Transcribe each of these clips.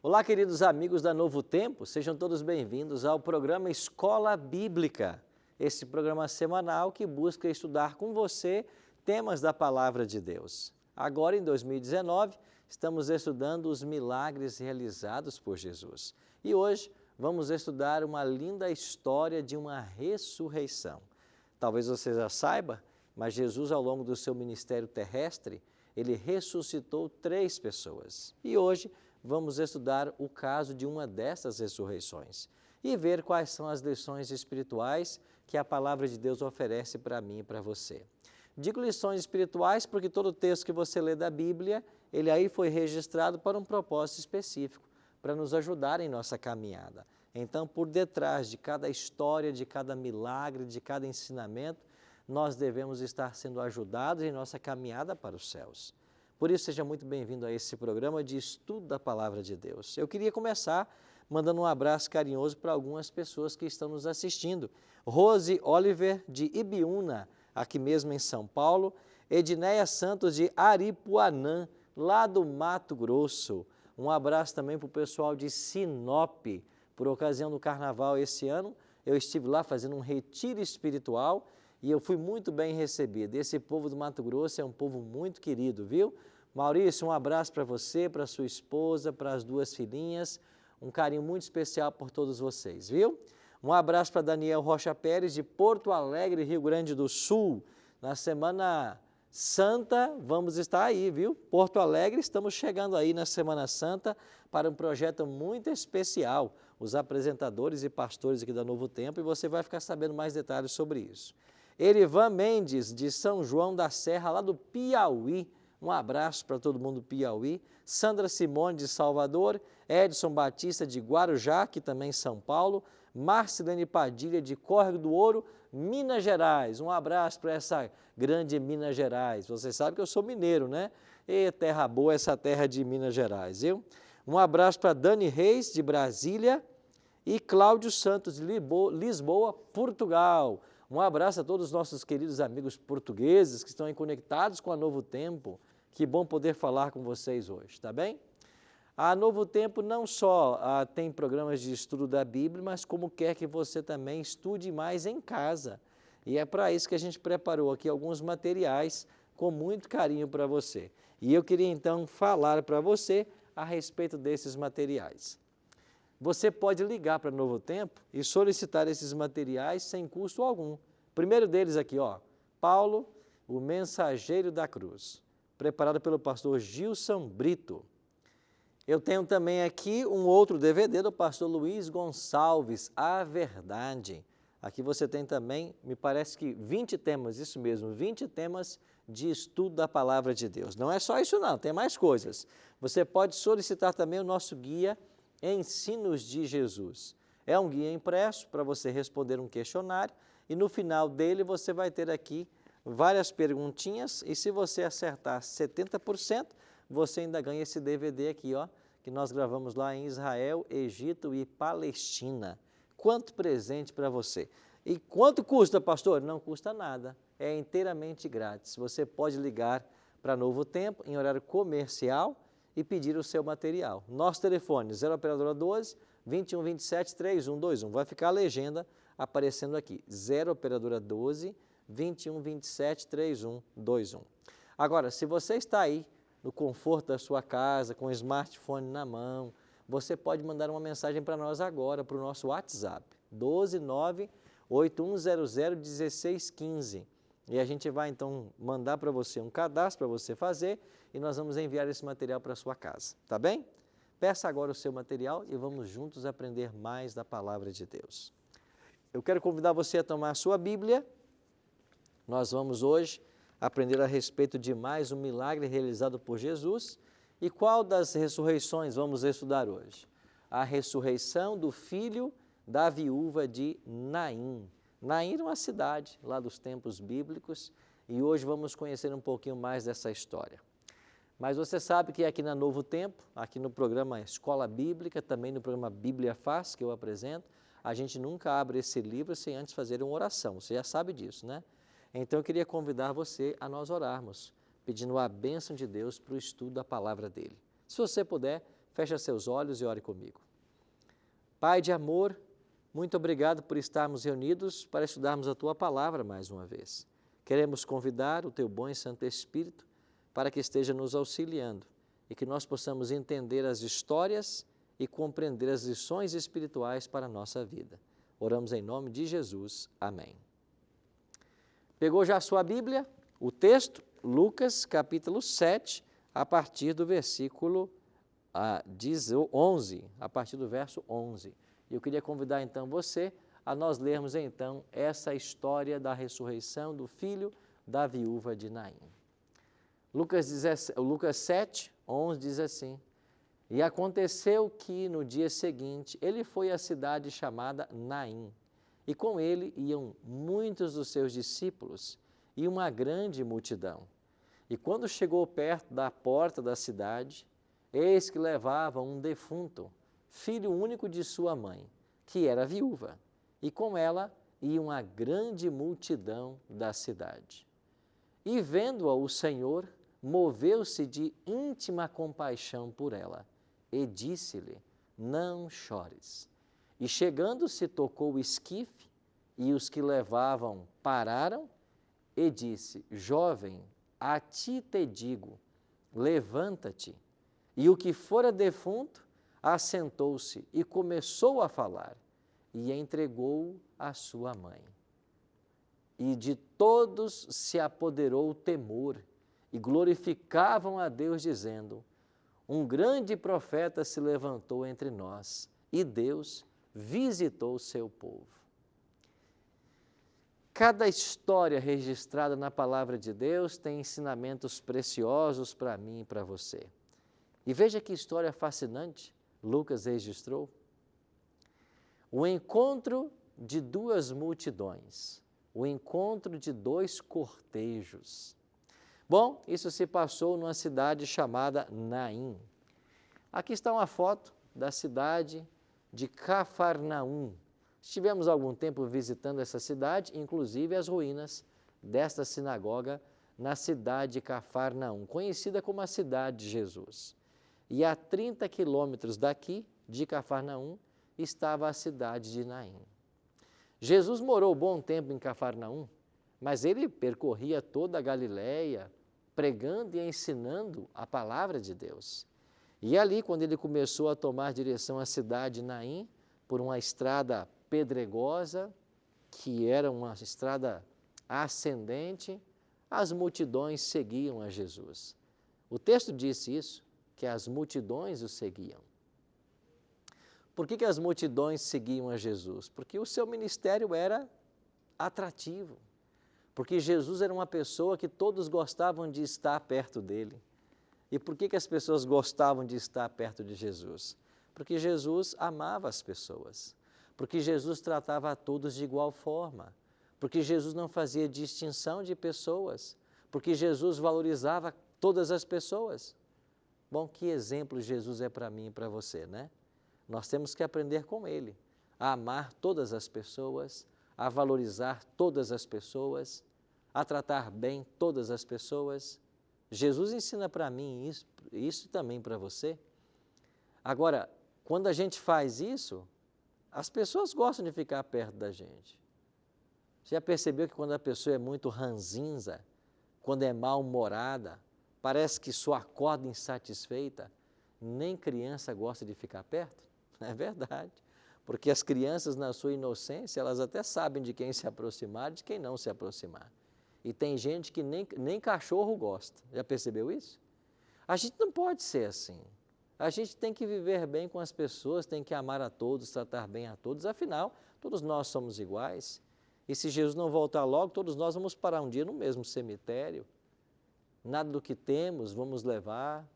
Olá, queridos amigos da Novo Tempo, sejam todos bem-vindos ao programa Escola Bíblica, esse programa semanal que busca estudar com você temas da Palavra de Deus. Agora, em 2019, estamos estudando os milagres realizados por Jesus. E hoje vamos estudar uma linda história de uma ressurreição. Talvez você já saiba, mas Jesus, ao longo do seu ministério terrestre, ele ressuscitou 3 pessoas. E hoje vamos estudar o caso de uma dessas ressurreições e ver quais são as lições espirituais que a Palavra de Deus oferece para mim e para você. Digo lições espirituais porque todo texto que você lê da Bíblia, ele aí foi registrado para um propósito específico, para nos ajudar em nossa caminhada. Então, por detrás de cada história, de cada milagre, de cada ensinamento, nós devemos estar sendo ajudados em nossa caminhada para os céus. Por isso, seja muito bem-vindo a esse programa de estudo da Palavra de Deus. Eu queria começar mandando um abraço carinhoso para algumas pessoas que estão nos assistindo. Rose Oliver, de Ibiúna, aqui mesmo em São Paulo. Edneia Santos, de Aripuanã, lá do Mato Grosso. Um abraço também para o pessoal de Sinop. Por ocasião do Carnaval esse ano, eu estive lá fazendo um retiro espiritual e eu fui muito bem recebido. Esse povo do Mato Grosso é um povo muito querido, viu? Maurício, um abraço para você, para sua esposa, para as 2 filhinhas. Um carinho muito especial por todos vocês, viu? Um abraço para Daniel Rocha Pérez, de Porto Alegre, Rio Grande do Sul. Na Semana Santa, vamos estar aí, viu? Porto Alegre, estamos chegando aí na Semana Santa para um projeto muito especial. Os apresentadores e pastores aqui da Novo Tempo, e você vai ficar sabendo mais detalhes sobre isso. Erivan Mendes, de São João da Serra, lá do Piauí. Um abraço para todo mundo do Piauí. Sandra Simone, de Salvador. Edson Batista, de Guarujá, aqui também em São Paulo. Marcilene Padilha, de Córrego do Ouro, Minas Gerais. Um abraço para essa grande Minas Gerais. Você sabe que eu sou mineiro, né? E terra boa essa terra de Minas Gerais, viu? Um abraço para Dani Reis, de Brasília. E Cláudio Santos, de Lisboa, Portugal. Um abraço a todos os nossos queridos amigos portugueses que estão aí conectados com a Novo Tempo. Que bom poder falar com vocês hoje, tá bem? A Novo Tempo não só tem programas de estudo da Bíblia, mas como quer que você também estude mais em casa. E é para isso que a gente preparou aqui alguns materiais com muito carinho para você. E eu queria então falar para você a respeito desses materiais. Você pode ligar para Novo Tempo e solicitar esses materiais sem custo algum. Primeiro deles aqui, ó, Paulo, o Mensageiro da Cruz, preparado pelo pastor Gilson Brito. Eu tenho também aqui um outro DVD do pastor Luiz Gonçalves, A Verdade. Aqui você tem também, me parece que 20 temas, isso mesmo, 20 temas de estudo da Palavra de Deus. Não é só isso não, tem mais coisas. Você pode solicitar também o nosso guia Ensinos de Jesus. É um guia impresso para você responder um questionário e no final dele você vai ter aqui várias perguntinhas e se você acertar 70%, você ainda ganha esse DVD aqui, ó, que nós gravamos lá em Israel, Egito e Palestina. Quanto presente para você. E quanto custa, pastor? Não custa nada, é inteiramente grátis. Você pode ligar para Novo Tempo em horário comercial e pedir o seu material. Nosso telefone, 0 operadora 12 21 27 3121. Vai ficar a legenda aparecendo aqui, 0 operadora 12 21 27 3121. Agora, se você está aí no conforto da sua casa, com o smartphone na mão, você pode mandar uma mensagem para nós agora, para o nosso WhatsApp, 12981001615. E a gente vai então mandar para você um cadastro para você fazer e nós vamos enviar esse material para a sua casa, tá bem? Peça agora o seu material e vamos juntos aprender mais da Palavra de Deus. Eu quero convidar você a tomar a sua Bíblia. Nós vamos hoje aprender a respeito de mais um milagre realizado por Jesus. E qual das ressurreições vamos estudar hoje? A ressurreição do filho da viúva de Naim. Naim era uma cidade lá dos tempos bíblicos e hoje vamos conhecer um pouquinho mais dessa história. Mas você sabe que aqui na Novo Tempo, aqui no programa Escola Bíblica, também no programa Bíblia Fácil que eu apresento, a gente nunca abre esse livro sem antes fazer uma oração, você já sabe disso, né? Então eu queria convidar você a nós orarmos, pedindo a bênção de Deus para o estudo da palavra dele. Se você puder, Feche seus olhos e ore comigo. Pai de amor, muito obrigado por estarmos reunidos para estudarmos a Tua palavra mais uma vez. Queremos convidar o Teu bom e Santo Espírito para que esteja nos auxiliando e que nós possamos entender as histórias e compreender as lições espirituais para a nossa vida. Oramos em nome de Jesus. Amém. Pegou já a sua Bíblia? O texto, Lucas capítulo 7, a partir do versículo 11, a partir do verso 11. Eu queria convidar então você a nós lermos então essa história da ressurreição do filho da viúva de Naim. Lucas 7, 11 diz assim: E aconteceu que no dia seguinte ele foi à cidade chamada Naim, e com ele iam muitos dos seus discípulos e uma grande multidão. E quando chegou perto da porta da cidade, eis que levavam um defunto, filho único de sua mãe, que era viúva, e com ela ia uma grande multidão da cidade. E vendo-a o Senhor, moveu-se de íntima compaixão por ela, e disse-lhe: Não chores. E chegando-se, tocou o esquife, e os que levavam pararam, e disse: Jovem, a ti te digo, levanta-te. E o que fora defunto assentou-se e começou a falar, e entregou a sua mãe. E de todos se apoderou o temor, e glorificavam a Deus, dizendo: Um grande profeta se levantou entre nós, e Deus visitou o seu povo. Cada história registrada na palavra de Deus tem ensinamentos preciosos para mim e para você. E veja que história fascinante Lucas registrou. O encontro de duas multidões, o encontro de dois cortejos. Bom, isso se passou numa cidade chamada Naim. Aqui está uma foto da cidade de Cafarnaum. Estivemos algum tempo visitando essa cidade, inclusive as ruínas desta sinagoga na cidade de Cafarnaum, conhecida como a cidade de Jesus. E a 30 quilômetros daqui, de Cafarnaum, estava a cidade de Naim. Jesus morou bom tempo em Cafarnaum, mas ele percorria toda a Galileia, pregando e ensinando a palavra de Deus. E ali, quando ele começou a tomar direção à cidade de Naim, por uma estrada pedregosa, que era uma estrada ascendente, as multidões seguiam a Jesus. O texto disse isso, que as multidões o seguiam. Por que as multidões seguiam a Jesus? Porque o seu ministério era atrativo. Porque Jesus era uma pessoa que todos gostavam de estar perto dele. E por que as pessoas gostavam de estar perto de Jesus? Porque Jesus amava as pessoas. Porque Jesus tratava a todos de igual forma. Porque Jesus não fazia distinção de pessoas. Porque Jesus valorizava todas as pessoas. Bom, que exemplo Jesus é para mim e para você, né? Nós temos que aprender com ele, a amar todas as pessoas, a valorizar todas as pessoas, a tratar bem todas as pessoas. Jesus ensina para mim isso também para você. Agora, quando a gente faz isso, as pessoas gostam de ficar perto da gente. Você já percebeu que quando a pessoa é muito ranzinza, quando é mal-humorada, parece que só acorda insatisfeita, nem criança gosta de ficar perto? É verdade, porque as crianças na sua inocência, elas até sabem de quem se aproximar e de quem não se aproximar. E tem gente que nem cachorro gosta, já percebeu isso? A gente não pode ser assim. A gente tem que viver bem com as pessoas, tem que amar a todos, tratar bem a todos, afinal, todos nós somos iguais. E se Jesus não voltar logo, todos nós vamos parar um dia no mesmo cemitério. Nada do que temos vamos levar.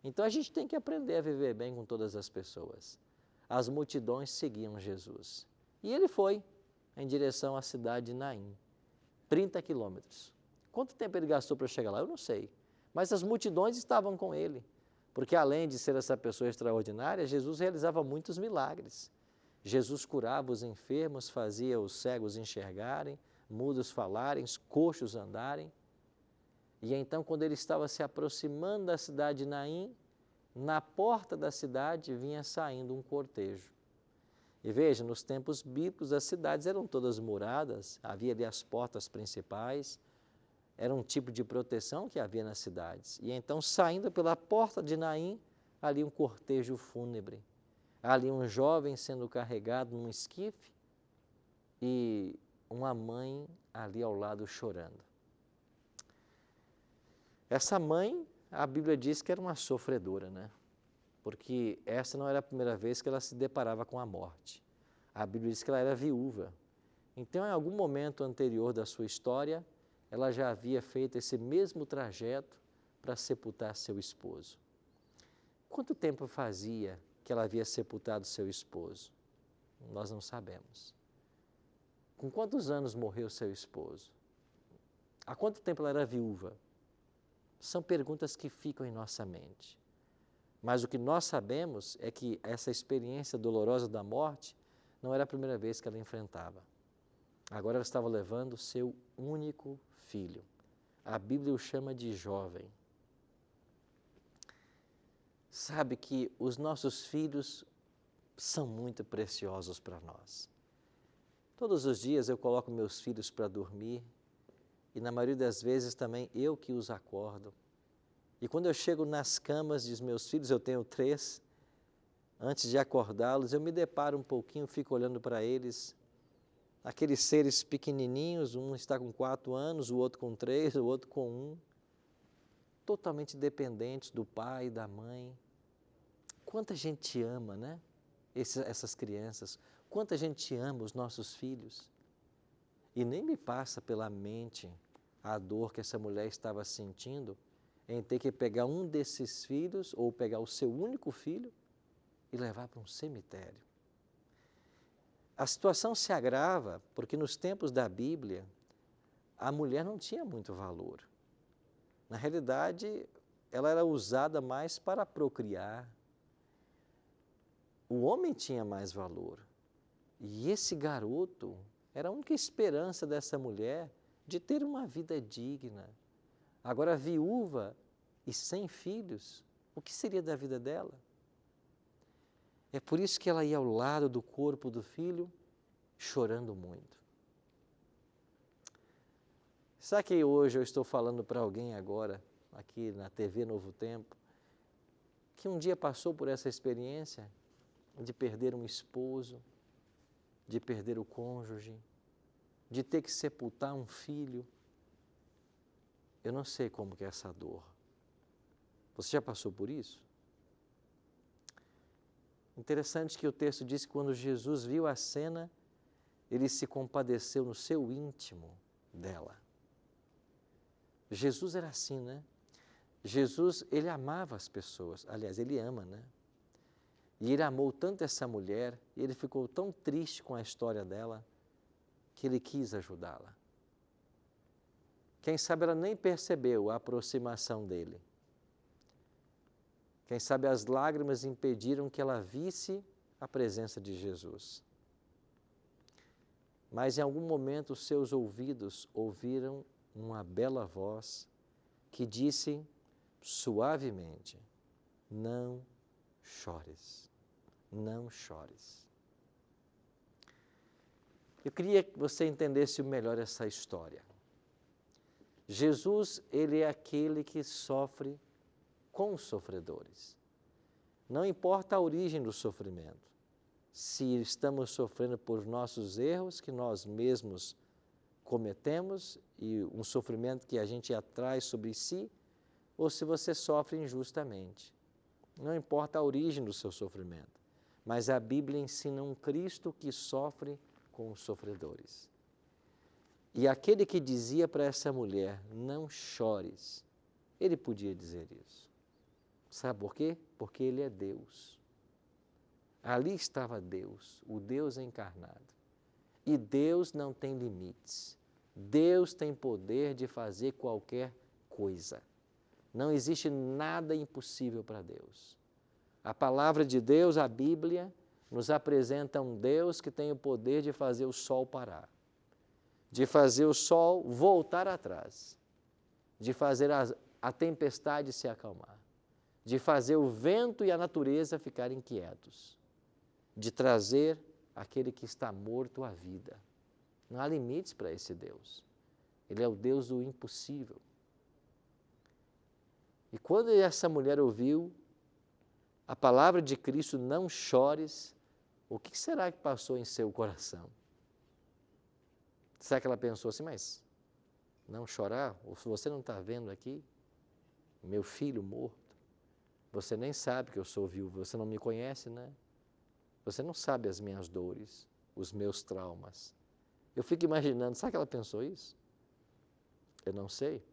Então a gente tem que aprender a viver bem com todas as pessoas. As multidões seguiam Jesus. E ele foi em direção à cidade de Naim, 30 quilômetros. Quanto tempo ele gastou para chegar lá? Eu não sei. Mas as multidões estavam com ele, porque além de ser essa pessoa extraordinária, Jesus realizava muitos milagres. Jesus curava os enfermos, fazia os cegos enxergarem, mudos falarem, coxos andarem. E então, quando ele estava se aproximando da cidade de Naim, na porta da cidade vinha saindo um cortejo. E veja, nos tempos bíblicos as cidades eram todas muradas, havia ali as portas principais, era um tipo de proteção que havia nas cidades. E então, saindo pela porta de Naim, ali um cortejo fúnebre, ali um jovem sendo carregado num esquife e uma mãe ali ao lado chorando. Essa mãe, a Bíblia diz que era uma sofredora, né? Porque essa não era a primeira vez que ela se deparava com a morte. A Bíblia diz que ela era viúva. Então, em algum momento anterior da sua história, ela já havia feito esse mesmo trajeto para sepultar seu esposo. Quanto tempo fazia que ela havia sepultado seu esposo? Nós não sabemos. Com quantos anos morreu seu esposo? Há quanto tempo ela era viúva? São perguntas que ficam em nossa mente. Mas o que nós sabemos é que essa experiência dolorosa da morte não era a primeira vez que ela enfrentava. Agora ela estava levando seu único filho. A Bíblia o chama de jovem. Sabe que os nossos filhos são muito preciosos para nós. Todos os dias eu coloco meus filhos para dormir e na maioria das vezes também eu que os acordo. E quando eu chego nas camas dos meus filhos, eu tenho 3, antes de acordá-los, eu me deparo um pouquinho, fico olhando para eles, aqueles seres pequenininhos, um está com 4 anos, o outro com 3, o outro com 1, totalmente dependentes do pai e da mãe. Quanta gente ama, né? Essas crianças, quanta gente ama os nossos filhos. E nem me passa pela mente a dor que essa mulher estava sentindo em ter que pegar um desses filhos, ou pegar o seu único filho, e levar para um cemitério. A situação se agrava porque nos tempos da Bíblia, a mulher não tinha muito valor. Na realidade, ela era usada mais para procriar. O homem tinha mais valor. E esse garoto era a única esperança dessa mulher de ter uma vida digna. Agora, viúva e sem filhos, o que seria da vida dela? É por isso que ela ia ao lado do corpo do filho, chorando muito. Sabe que hoje eu estou falando para alguém agora, aqui na TV Novo Tempo, que um dia passou por essa experiência de perder um esposo, de perder o cônjuge, de ter que sepultar um filho. Eu não sei como que é essa dor. Você já passou por isso? Interessante que o texto diz que quando Jesus viu a cena, ele se compadeceu no seu íntimo dela. Jesus era assim, né? Jesus, ele amava as pessoas. Aliás, ele ama, né? E ele amou tanto essa mulher, e ele ficou tão triste com a história dela, que ele quis ajudá-la. Quem sabe ela nem percebeu a aproximação dele. Quem sabe as lágrimas impediram que ela visse a presença de Jesus. Mas em algum momento os seus ouvidos ouviram uma bela voz que disse suavemente: não chores, não chores. Eu queria que você entendesse melhor essa história. Jesus, ele é aquele que sofre com os sofredores. Não importa a origem do sofrimento. Se estamos sofrendo por nossos erros que nós mesmos cometemos e um sofrimento que a gente atrai sobre si, ou se você sofre injustamente. Não importa a origem do seu sofrimento, mas a Bíblia ensina um Cristo que sofre com os sofredores. E aquele que dizia para essa mulher, não chores, ele podia dizer isso. Sabe por quê? Porque ele é Deus. Ali estava Deus, o Deus encarnado. E Deus não tem limites. Deus tem poder de fazer qualquer coisa. Não existe nada impossível para Deus. A palavra de Deus, a Bíblia, nos apresenta um Deus que tem o poder de fazer o sol parar, de fazer o sol voltar atrás, de fazer a tempestade se acalmar, de fazer o vento e a natureza ficarem quietos, de trazer aquele que está morto à vida. Não há limites para esse Deus. Ele é o Deus do impossível. E quando essa mulher ouviu a palavra de Cristo, não chores, o que será que passou em seu coração? Será que ela pensou assim, mas não chorar? Ou se você não está vendo aqui, meu filho morto, você nem sabe que eu sou viúvo, você não me conhece, né? Você não sabe as minhas dores, os meus traumas. Eu fico imaginando, sabe que ela pensou isso? Eu não sei.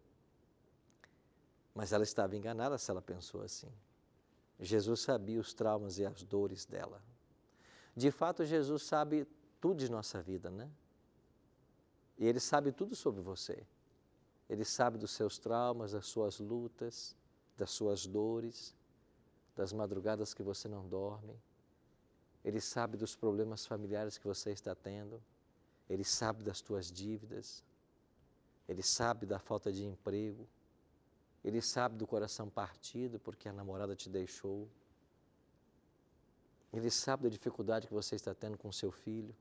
Mas ela estava enganada se ela pensou assim. Jesus sabia os traumas e as dores dela. De fato, Jesus sabe tudo de nossa vida, né? E Ele sabe tudo sobre você. Ele sabe dos seus traumas, das suas lutas, das suas dores, das madrugadas que você não dorme. Ele sabe dos problemas familiares que você está tendo. Ele sabe das tuas dívidas. Ele sabe da falta de emprego. Ele sabe do coração partido porque a namorada te deixou. Ele sabe da dificuldade que você está tendo com seu filho.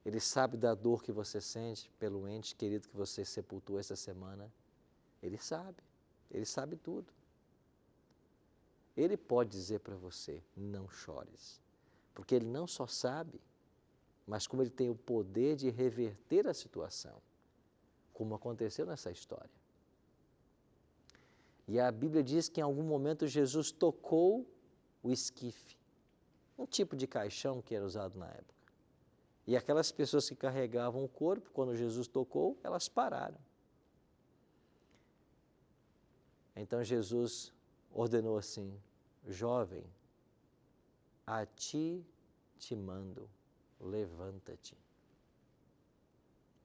Ele sabe da dor que você sente pelo ente querido que você sepultou essa semana. Ele sabe tudo. Ele pode dizer para você, não chores, porque Ele não só sabe, mas como Ele tem o poder de reverter a situação, como aconteceu nessa história. E a Bíblia diz que em algum momento Jesus tocou o esquife, um tipo de caixão que era usado na época. E aquelas pessoas que carregavam o corpo, quando Jesus tocou, elas pararam. Então Jesus ordenou assim, jovem, a ti te mando, levanta-te.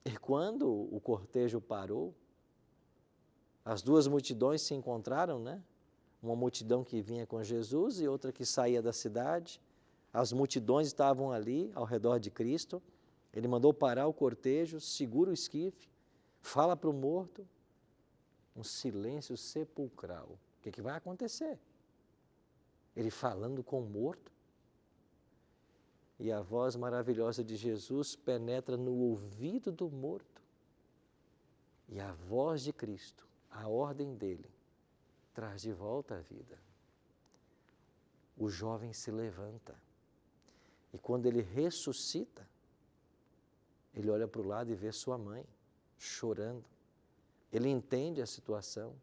E quando o cortejo parou, as duas multidões se encontraram, né? Uma multidão que vinha com Jesus e outra que saía da cidade. As multidões estavam ali ao redor de Cristo. Ele mandou parar o cortejo, segura o esquife, fala para o morto. Um silêncio sepulcral. O que vai acontecer? Ele falando com o morto. E a voz maravilhosa de Jesus penetra no ouvido do morto. E a voz de Cristo, a ordem dele, traz de volta a vida. O jovem se levanta. E quando ele ressuscita, ele olha para o lado e vê sua mãe chorando. Ele entende a situação.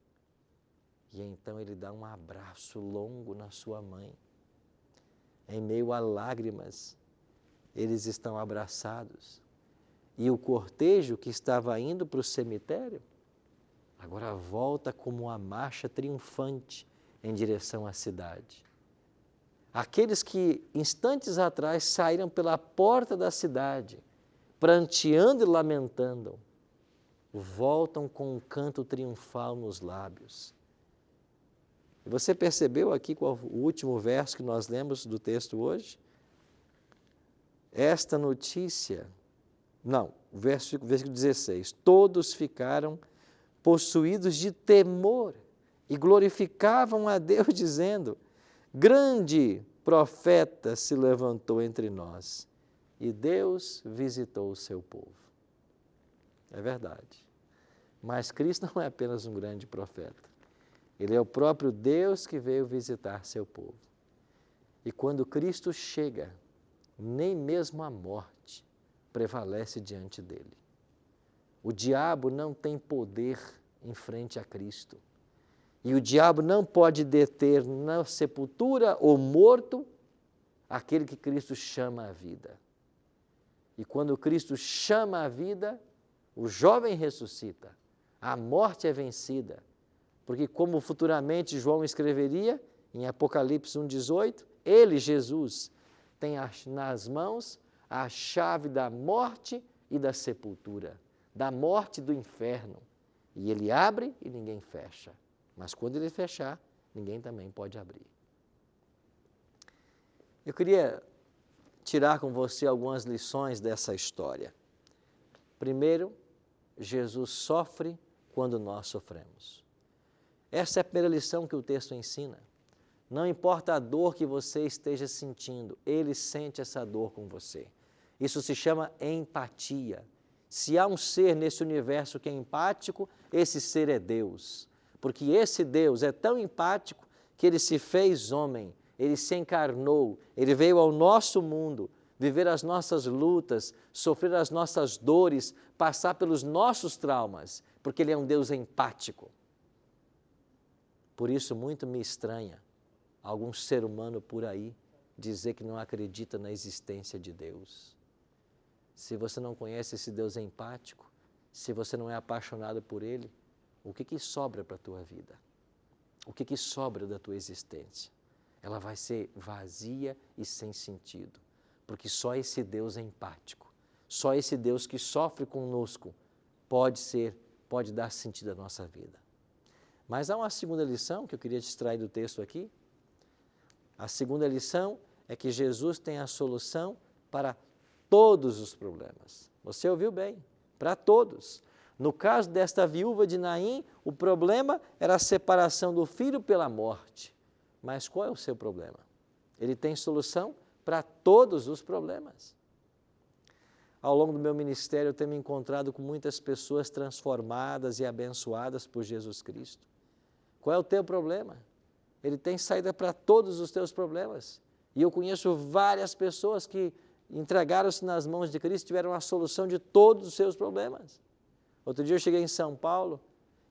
E então ele dá um abraço longo na sua mãe. Em meio a lágrimas, eles estão abraçados. E o cortejo que estava indo para o cemitério, agora volta como uma marcha triunfante em direção à cidade. Aqueles que instantes atrás saíram pela porta da cidade, pranteando e lamentando, voltam com um canto triunfal nos lábios. E você percebeu aqui qual o último verso que nós lemos do texto hoje? Esta notícia, versículo 16, todos ficaram possuídos de temor e glorificavam a Deus dizendo, grande profeta se levantou entre nós e Deus visitou o seu povo. É verdade. Mas Cristo não é apenas um grande profeta. Ele é o próprio Deus que veio visitar seu povo. E quando Cristo chega, nem mesmo a morte prevalece diante dele. O diabo não tem poder em frente a Cristo. E o diabo não pode deter na sepultura ou morto aquele que Cristo chama à vida. E quando Cristo chama à vida, o jovem ressuscita, a morte é vencida. Porque como futuramente João escreveria, em Apocalipse 1,18, ele, Jesus, tem nas mãos a chave da morte e da sepultura, da morte e do inferno. E ele abre e ninguém fecha. Mas quando ele fechar, ninguém também pode abrir. Eu queria tirar com você algumas lições dessa história. Primeiro, Jesus sofre quando nós sofremos. Essa é a primeira lição que o texto ensina. Não importa a dor que você esteja sentindo, Ele sente essa dor com você. Isso se chama empatia. Se há um ser nesse universo que é empático, esse ser é Deus. Porque esse Deus é tão empático que Ele se fez homem, Ele se encarnou, Ele veio ao nosso mundo, viver as nossas lutas, sofrer as nossas dores, passar pelos nossos traumas, porque Ele é um Deus empático. Por isso, muito me estranha algum ser humano por aí dizer que não acredita na existência de Deus. Se você não conhece esse Deus empático, se você não é apaixonado por Ele, o que sobra para a tua vida? O que sobra da tua existência? Ela vai ser vazia e sem sentido, porque só esse Deus é empático, só esse Deus que sofre conosco pode dar sentido à nossa vida. Mas há uma segunda lição que eu queria te extrair do texto aqui. A segunda lição é que Jesus tem a solução para todos os problemas. Você ouviu bem, para todos. No caso desta viúva de Naim, o problema era a separação do filho pela morte. Mas qual é o seu problema? Ele tem solução para todos os problemas. Ao longo do meu ministério, eu tenho me encontrado com muitas pessoas transformadas e abençoadas por Jesus Cristo. Qual é o teu problema? Ele tem saída para todos os teus problemas. E eu conheço várias pessoas que entregaram-se nas mãos de Cristo, tiveram a solução de todos os seus problemas. Outro dia eu cheguei em São Paulo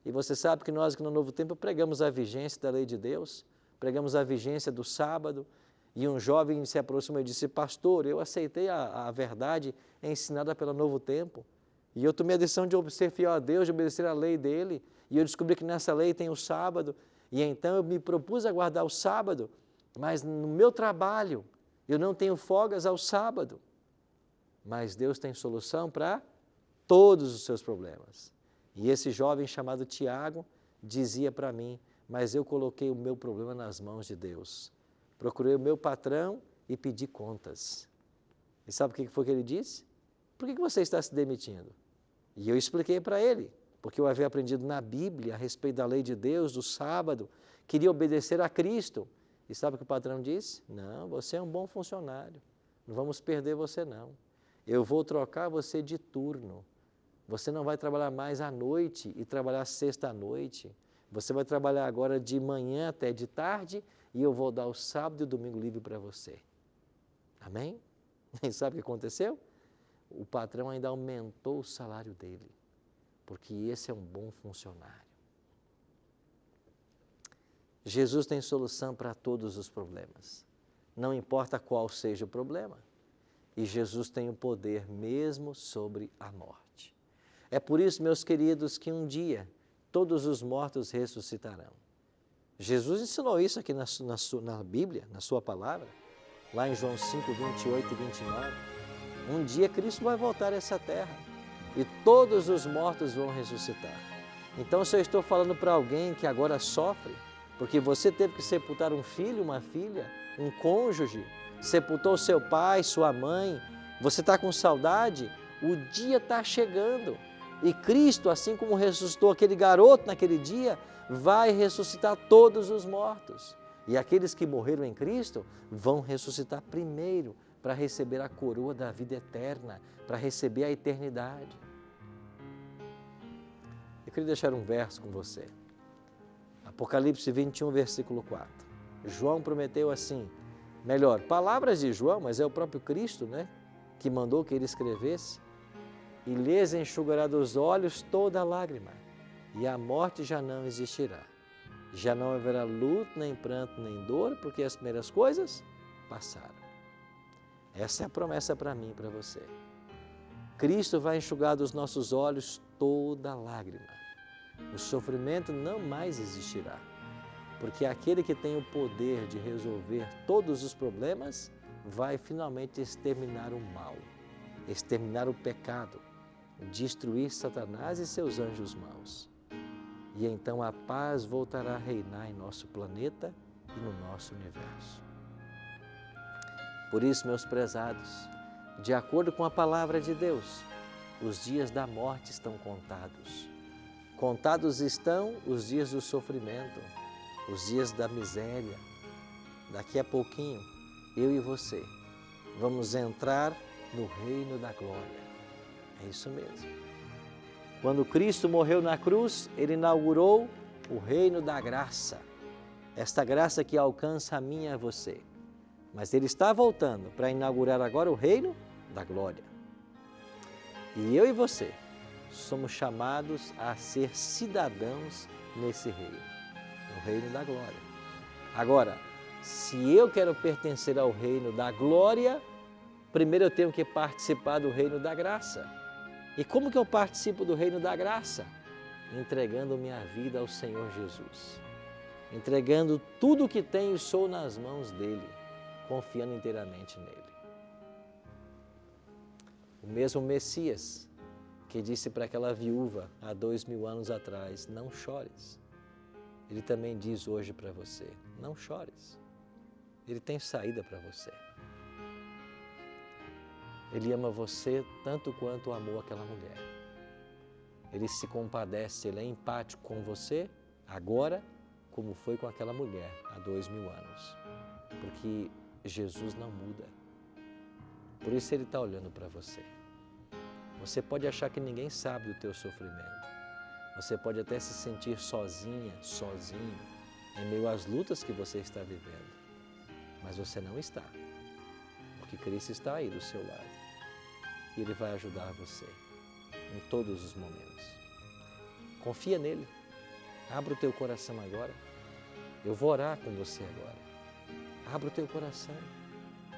e você sabe que nós aqui no Novo Tempo pregamos a vigência da lei de Deus, pregamos a vigência do sábado, e um jovem se aproximou e disse: pastor, eu aceitei a verdade ensinada pelo Novo Tempo e eu tomei a decisão de ser fiel a Deus, de obedecer a lei dele, e eu descobri que nessa lei tem o sábado, e então eu me propus a guardar o sábado, mas no meu trabalho eu não tenho folgas ao sábado. Mas Deus tem solução para todos os seus problemas. E esse jovem chamado Tiago dizia para mim: mas eu coloquei o meu problema nas mãos de Deus. Procurei o meu patrão e pedi contas. E sabe o que foi que ele disse? Por que você está se demitindo? E eu expliquei para ele, porque eu havia aprendido na Bíblia a respeito da lei de Deus, do sábado, queria obedecer a Cristo. E sabe o que o patrão disse? Não, você é um bom funcionário, não vamos perder você não. Eu vou trocar você de turno. Você não vai trabalhar mais à noite e trabalhar sexta à noite. Você vai trabalhar agora de manhã até de tarde e eu vou dar o sábado e o domingo livre para você. Amém? E sabe o que aconteceu? O patrão ainda aumentou o salário dele, porque esse é um bom funcionário. Jesus tem solução para todos os problemas, não importa qual seja o problema. E Jesus tem o poder mesmo sobre a morte. É por isso, meus queridos, que um dia todos os mortos ressuscitarão. Jesus ensinou isso aqui na Bíblia, na sua palavra, lá em João 5, 28 e 29. Um dia Cristo vai voltar a essa terra e todos os mortos vão ressuscitar. Então, se eu estou falando para alguém que agora sofre, porque você teve que sepultar um filho, uma filha, um cônjuge, sepultou seu pai, sua mãe, você está com saudade, o dia está chegando. E Cristo, assim como ressuscitou aquele garoto naquele dia, vai ressuscitar todos os mortos. E aqueles que morreram em Cristo vão ressuscitar primeiro para receber a coroa da vida eterna, para receber a eternidade. Eu queria deixar um verso com você. Apocalipse 21, versículo 4. João prometeu assim, palavras de João, mas é o próprio Cristo, que mandou que ele escrevesse. E lhes enxugará dos olhos toda lágrima, e a morte já não existirá. Já não haverá luto, nem pranto, nem dor, porque as primeiras coisas passaram. Essa é a promessa para mim e para você. Cristo vai enxugar dos nossos olhos toda lágrima. O sofrimento não mais existirá, porque aquele que tem o poder de resolver todos os problemas vai finalmente exterminar o mal, exterminar o pecado, destruir Satanás e seus anjos maus. E então a paz voltará a reinar em nosso planeta e no nosso universo. Por isso, meus prezados, de acordo com a palavra de Deus, os dias da morte estão contados. Contados estão os dias do sofrimento, os dias da miséria. Daqui a pouquinho, eu e você vamos entrar no reino da glória. É isso mesmo. Quando Cristo morreu na cruz, Ele inaugurou o reino da graça. Esta graça que alcança a mim e a você. Mas Ele está voltando para inaugurar agora o reino da glória. E eu e você somos chamados a ser cidadãos nesse reino, no reino da glória. Agora, se eu quero pertencer ao reino da glória, primeiro eu tenho que participar do reino da graça. E como que eu participo do reino da graça? Entregando minha vida ao Senhor Jesus. Entregando tudo o que tenho e sou nas mãos dEle, confiando inteiramente nele. O mesmo Messias que disse para aquela viúva há 2000 anos atrás, não chores. Ele também diz hoje para você, não chores. Ele tem saída para você. Ele ama você tanto quanto amou aquela mulher. Ele se compadece, ele é empático com você agora, como foi com aquela mulher há 2000 anos. Porque Jesus não muda. Por isso Ele está olhando para você. Você pode achar que ninguém sabe do teu sofrimento. Você pode até se sentir sozinha, sozinho, em meio às lutas que você está vivendo. Mas você não está, porque Cristo está aí do seu lado. E Ele vai ajudar você em todos os momentos. Confia nele. Abra o teu coração agora. Eu vou orar com você agora. Abra o teu coração.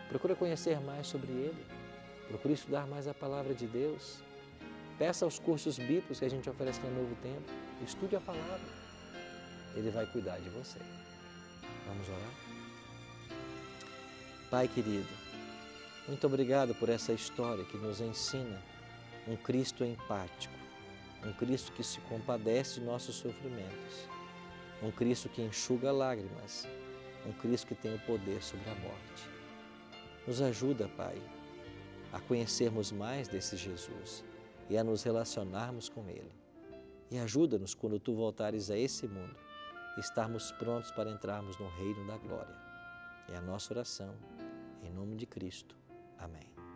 Procura conhecer mais sobre Ele. Procure estudar mais a Palavra de Deus. Peça aos cursos bíblicos que a gente oferece no Novo Tempo. Estude a Palavra. Ele vai cuidar de você. Vamos orar? Pai querido, muito obrigado por essa história que nos ensina um Cristo empático, um Cristo que se compadece de nossos sofrimentos, um Cristo que enxuga lágrimas, um Cristo que tem o poder sobre a morte. Nos ajuda, Pai, a conhecermos mais desse Jesus e a nos relacionarmos com Ele. E ajuda-nos, quando Tu voltares a esse mundo, estarmos prontos para entrarmos no reino da glória. É a nossa oração, em nome de Cristo. Amém.